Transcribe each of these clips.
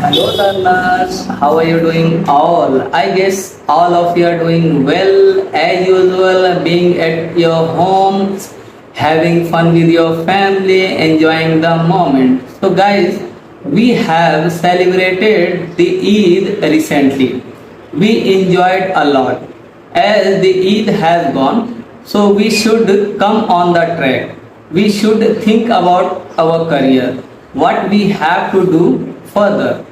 Hello learners, how are you doing all? I guess all of you are doing well as usual, being at your homes, having fun with your family, enjoying the moment. So guys, we have celebrated the Eid recently. We enjoyed a lot. As the Eid has gone, so we should come on the track. We should think about our career, what we have to do further.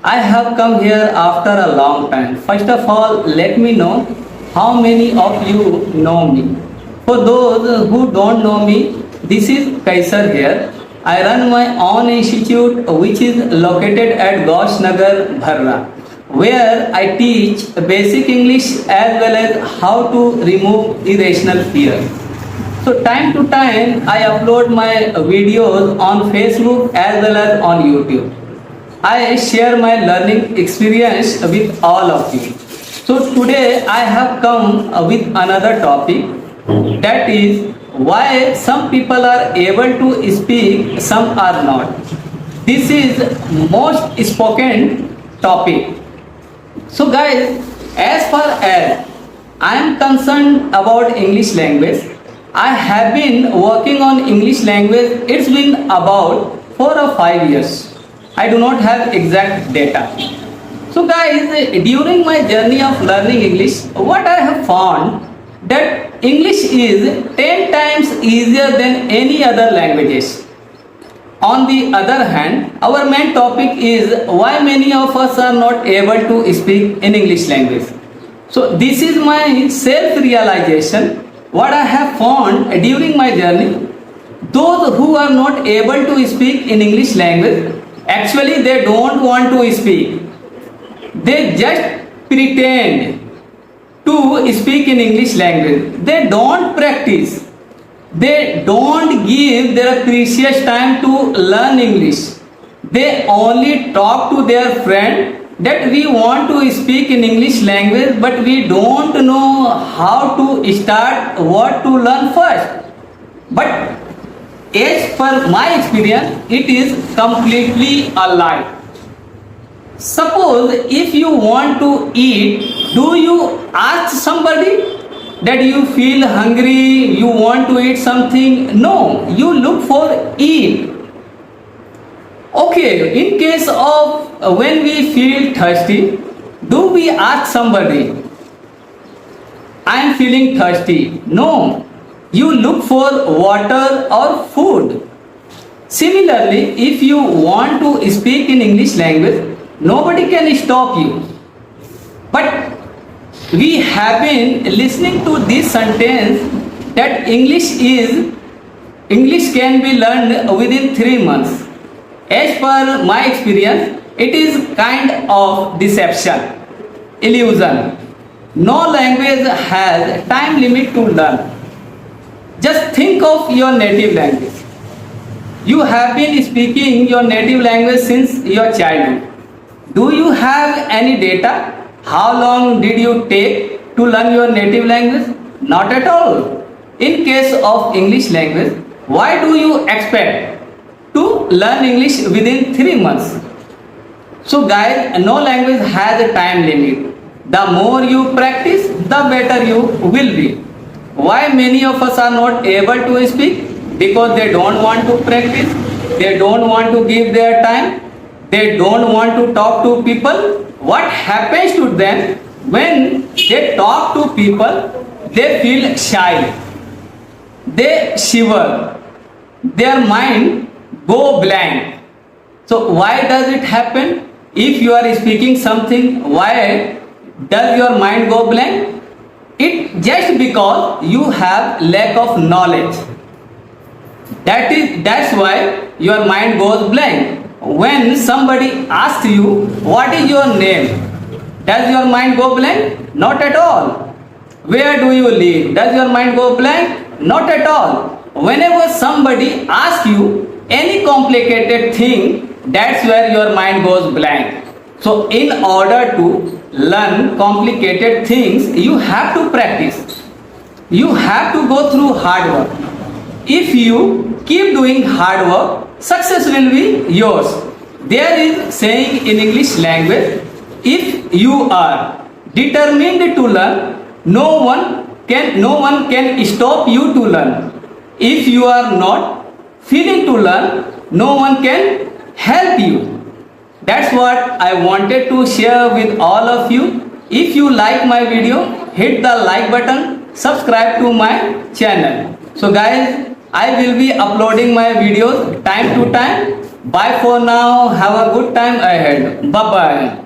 I have come here after a long time. First of all, let me know how many of you know me. For those who don't know me, this is Kaisar here. I run my own institute which is located at Gaush Nagar, Bharra, where I teach basic English as well as how to remove irrational fear. So time to time I upload my videos on Facebook as well as on YouTube. I share my learning experience with all of you. So today I have come with another topic, that is why some people are able to speak, some are not. This is most spoken topic. So guys, as far as I am concerned about English language, I have been working on English language. It's been about 4 or 5 years. I do not have exact data. So guys, during my journey of learning English, what I have found that English is 10 times easier than any other languages. On the other hand, our main topic is why many of us are not able to speak in English language. So this is my self-realization, what I have found during my journey. Those who are not able to speak in English language, actually they don't want to speak. They just pretend to speak in English language. They don't practice. They don't give their precious time to learn English. They only talk to their friend that we want to speak in English language, but we don't know how to start, what to learn first. But as per my experience, it is completely a lie. Suppose if you want to eat, do you ask somebody that you feel hungry, you want to eat something? No, you look for eat. Okay, in case of when we feel thirsty, do we ask somebody, I am feeling thirsty? No, you look for water or food. Similarly, if you want to speak in English language, nobody can stop you. But we have been listening to this sentence that English can be learned within 3 months. As per my experience, it is kind of deception, illusion. No language has time limit to learn. Just think of your native language. You have been speaking your native language since your childhood. Do you have any data? How long did you take to learn your native language? Not at all. In case of English language, why do you expect to learn English within 3 months? So guys, no language has a time limit. The more you practice, the better you will be. Why many of us are not able to speak? Because they don't want to practice, they don't want to give their time, they don't want to talk to people. What happens to them when they talk to people? They feel shy, they shiver, their mind go blank. So why does it happen? If you are speaking something, why does your mind go blank? It just because you have lack of knowledge. That's why your mind goes blank. When somebody asks you what is your name, does your mind go blank? Not at all. Where do you live? Does your mind go blank? Not at all. Whenever somebody asks you any complicated thing, that's where your mind goes blank. So in order to learn complicated things, you have to practice. You have to go through hard work. If you keep doing hard work, success will be yours. There is saying in English language, if you are determined to learn, no one can stop you to learn. If you are not feeling to learn, no one can help you. That's what I wanted to share with all of you. If you like my video, hit the like button, subscribe to my channel. So guys, I will be uploading my videos time to time. Bye for now. Have a good time ahead. Bye bye.